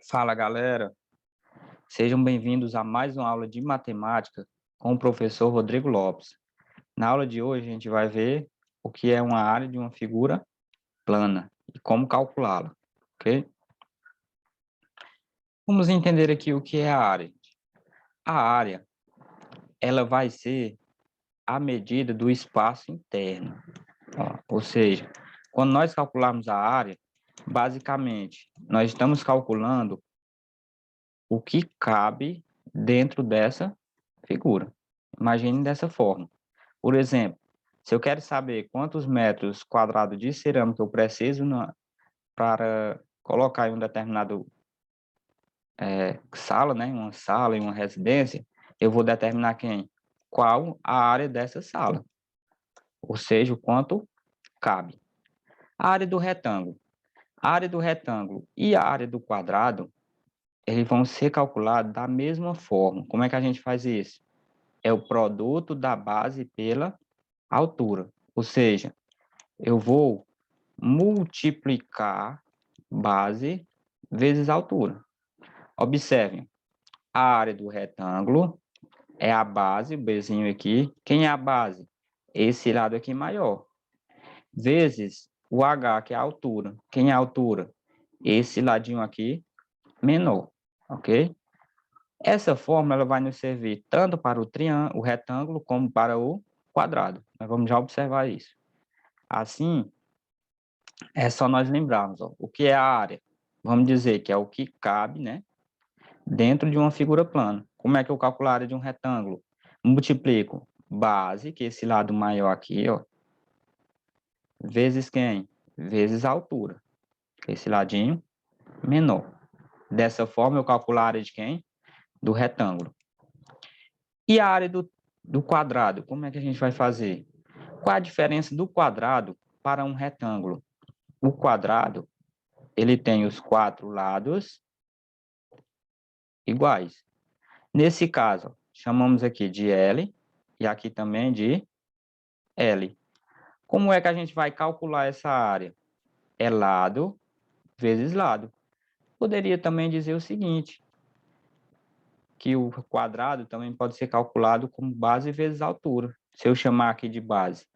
Fala, galera. Sejam bem-vindos a mais uma aula de matemática com o professor Rodrigo Lopes. Na aula de hoje, a gente vai ver o que é uma área de uma figura plana e como calculá-la, ok? Vamos entender aqui o que é a área. A área, ela vai ser a medida do espaço interno. Ou seja, quando nós calcularmos a área, basicamente, nós estamos calculando o que cabe dentro dessa figura. Imagine dessa forma. Por exemplo, se eu quero saber quantos metros quadrados de cerâmica eu preciso para colocar em um determinado sala, né, uma sala, em uma residência, eu vou determinar qual a área dessa sala, ou seja, o quanto cabe. A área do retângulo. A área do retângulo e a área do quadrado, eles vão ser calculados da mesma forma. Como é que a gente faz isso? É o produto da base pela altura. Ou seja, eu vou multiplicar base vezes altura. Observem, a área do retângulo é a base, o Bzinho aqui. Quem é a base? Esse lado aqui maior. Vezes o H, que é a altura. Quem é a altura? Esse ladinho aqui menor, ok? Essa fórmula ela vai nos servir tanto para o retângulo como para o quadrado. Nós vamos já observar isso. Assim, é só nós lembrarmos, o que é a área. Vamos dizer que é o que cabe, né, dentro de uma figura plana. Como é que eu calculo a área de um retângulo? Multiplico base, que é esse lado maior aqui, ó, vezes quem? Vezes a altura, que é esse ladinho menor. Dessa forma, eu calculo a área de quem? Do retângulo. E a área do quadrado, como é que a gente vai fazer? Qual a diferença do quadrado para um retângulo? O quadrado, ele tem os 4 lados iguais. Nesse caso, chamamos aqui de L e aqui também de L. Como é que a gente vai calcular essa área? É lado vezes lado. Poderia também dizer o seguinte, que o quadrado também pode ser calculado como base vezes altura. Se eu chamar aqui de base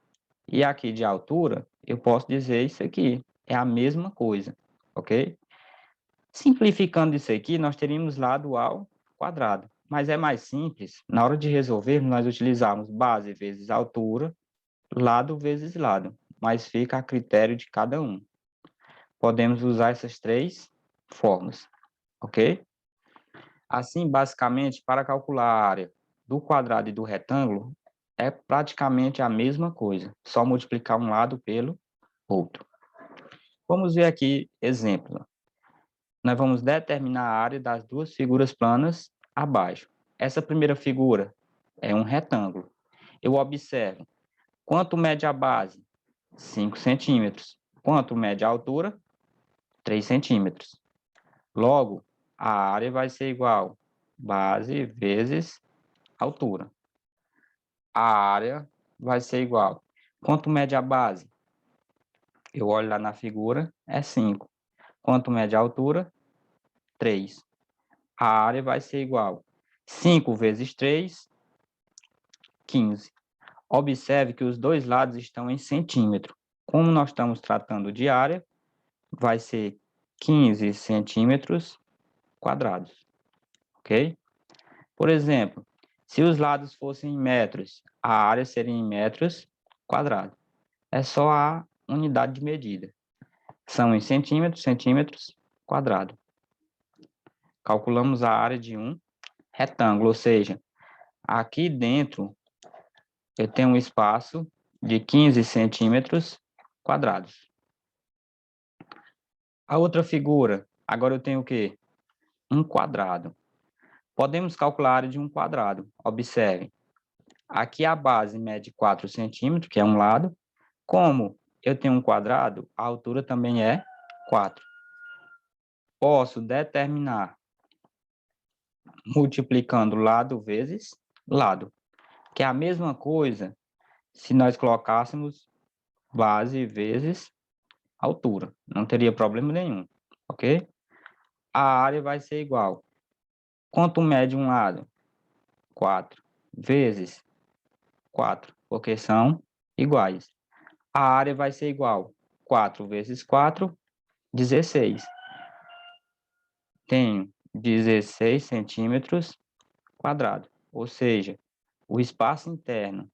e aqui de altura, eu posso dizer isso aqui. É a mesma coisa, ok? Simplificando isso aqui, nós teríamos lado ao quadrado. Mas é mais simples, na hora de resolver, nós utilizarmos base vezes altura, lado vezes lado, mas fica a critério de cada um. Podemos usar essas 3 formas, ok? Assim, basicamente, para calcular a área do quadrado e do retângulo, é praticamente a mesma coisa, só multiplicar um lado pelo outro. Vamos ver aqui exemplo. Nós vamos determinar a área das 2 figuras planas abaixo. Essa primeira figura é um retângulo. Eu observo quanto mede a base? 5 centímetros. Quanto mede a altura? 3 centímetros. Logo, a área vai ser igual base vezes altura. A área vai ser igual. Quanto mede a base? Eu olho lá na figura, é 5. Quanto mede a altura? 3. A área vai ser igual 5 vezes 3, 15. Observe que os dois lados estão em centímetro. Como nós estamos tratando de área, vai ser 15 centímetros quadrados, ok? Por exemplo, se os lados fossem em metros, a área seria em metros quadrados. É só a unidade de medida. São em centímetros, centímetros quadrados. Calculamos a área de um retângulo, ou seja, aqui dentro eu tenho um espaço de 15 centímetros quadrados. A outra figura, agora eu tenho o quê? Um quadrado. Podemos calcular a área de um quadrado. Observe, aqui a base mede 4 centímetros, que é um lado. Como eu tenho um quadrado, a altura também é 4. Posso determinar multiplicando lado vezes lado, que é a mesma coisa se nós colocássemos base vezes altura. Não teria problema nenhum, ok? A área vai ser igual. Quanto mede um lado? 4 vezes 4, porque são iguais. A área vai ser igual. 4 vezes 4, 16. Tenho 16 centímetros quadrados. Ou seja, o espaço interno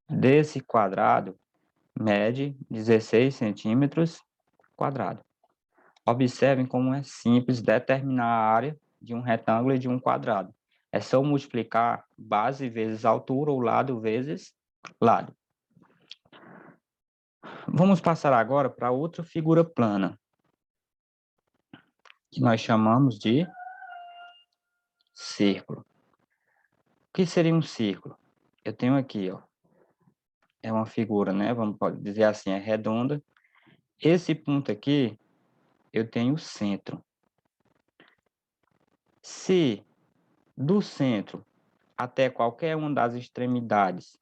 desse quadrado mede 16 centímetros quadrados. Observem como é simples determinar a área de um retângulo e de um quadrado. É só multiplicar base vezes altura ou lado vezes lado. Vamos passar agora para outra figura plana, que nós chamamos de círculo. O que seria um círculo? Eu tenho aqui, ó, é uma figura, né? Pode dizer assim, é redonda. Esse ponto aqui, eu tenho o centro. Se do centro até qualquer uma das extremidades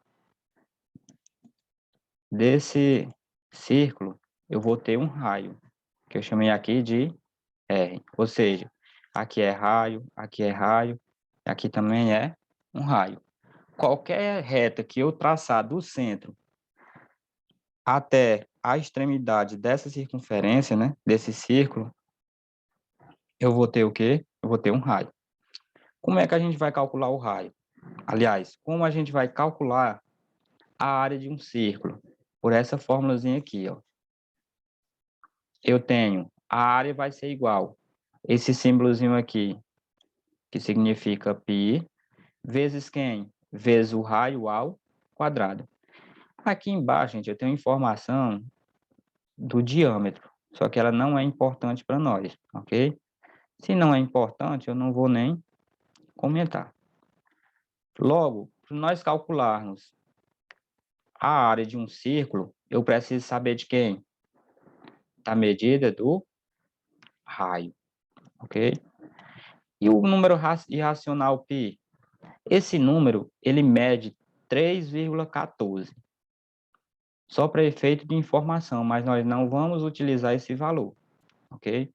desse círculo, eu vou ter um raio, que eu chamei aqui de R. Ou seja, aqui é raio, aqui também é um raio. Qualquer reta que eu traçar do centro até a extremidade dessa circunferência, né, desse círculo, eu vou ter o quê? Eu vou ter um raio. Como é que a gente vai calcular o raio? Aliás, como a gente vai calcular a área de um círculo? Por essa fórmulazinha aqui, ó. Eu tenho, a área vai ser igual, esse símbolozinho aqui, que significa π, vezes quem? Vezes o raio ao quadrado. Aqui embaixo, gente, eu tenho informação do diâmetro, só que ela não é importante para nós, ok? Se não é importante, eu não vou nem comentar. Logo, para nós calcularmos a área de um círculo, eu preciso saber de quem? Da medida do raio, ok? E o número irracional π? Esse número, ele mede 3,14. Só para efeito de informação, mas nós não vamos utilizar esse valor, ok?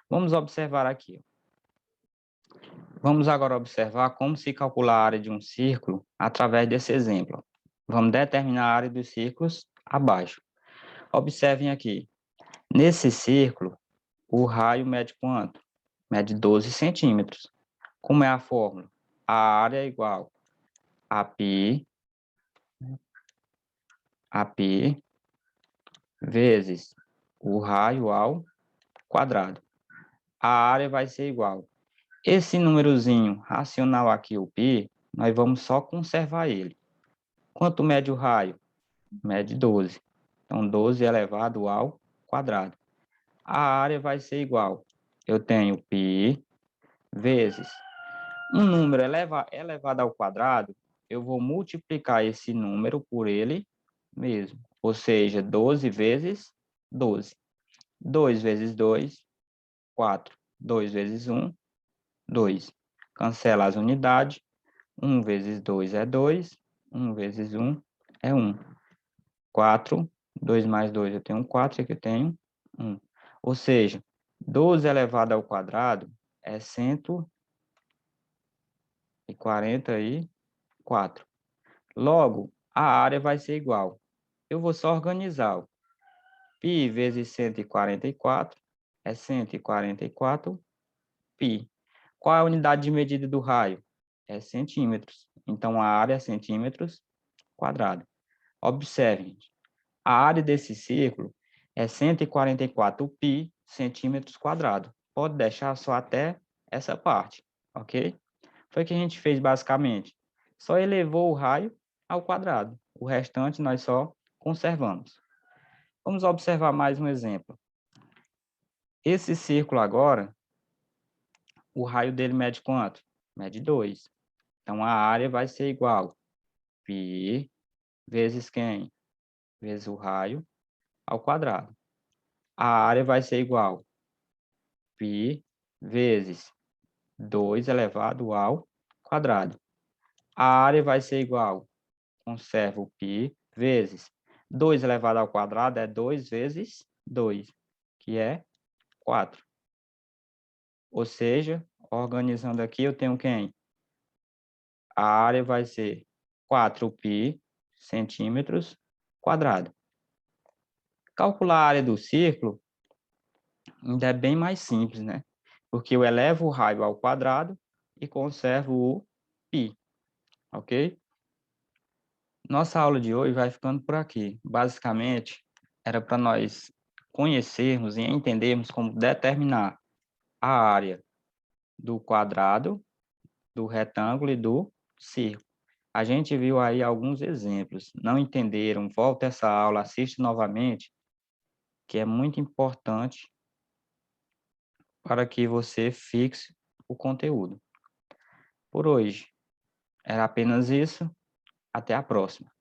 Vamos observar aqui. Vamos agora observar como se calcula a área de um círculo através desse exemplo. Vamos determinar a área dos círculos abaixo. Observem aqui. Nesse círculo, o raio mede quanto? Mede 12 centímetros. Como é a fórmula? A área é igual a π vezes o raio ao quadrado. A área vai ser igual. Esse númerozinho racional aqui, o π, nós vamos só conservar ele. Quanto mede o raio? Mede 12. Então, 12 elevado ao quadrado. A área vai ser igual. Eu tenho π vezes um número elevado ao quadrado, eu vou multiplicar esse número por ele mesmo. Ou seja, 12 vezes 12. 2 vezes 2, 4. 2 vezes 1, 2. Cancela as unidades. 1 vezes 2 é 2. 1 vezes 1 é 1. 4. 2 mais 2 eu tenho 4. Aqui eu tenho 1. Ou seja, 12 elevado ao quadrado é 144. Logo, a área vai ser igual. Eu vou só organizar. Π vezes 144 é 144 π. Qual é a unidade de medida do raio? É centímetros. Então, a área é centímetros quadrados. Observem, a área desse círculo é 144 π centímetros quadrados. Pode deixar só até essa parte, ok? Foi o que a gente fez basicamente. Só elevou o raio ao quadrado. O restante nós só conservamos. Vamos observar mais um exemplo. Esse círculo agora, o raio dele mede quanto? Mede 2. Então, a área vai ser igual π vezes quem? Vezes o raio ao quadrado. A área vai ser igual π vezes 2 elevado ao quadrado. A área vai ser igual, conservo π vezes 2 elevado ao quadrado é 2 vezes 2, que é 4. Ou seja, organizando aqui, eu tenho quem? A área vai ser 4π centímetros quadrado. Calcular a área do círculo ainda é bem mais simples, né? Porque eu elevo o raio ao quadrado e conservo o π, ok? Nossa aula de hoje vai ficando por aqui. Basicamente, era para nós conhecermos e entendermos como determinar a área do quadrado, do retângulo e do círculo. A gente viu aí alguns exemplos. Não entenderam? Volta essa aula, assiste novamente, que é muito importante para que você fixe o conteúdo. Por hoje, era apenas isso. Até a próxima.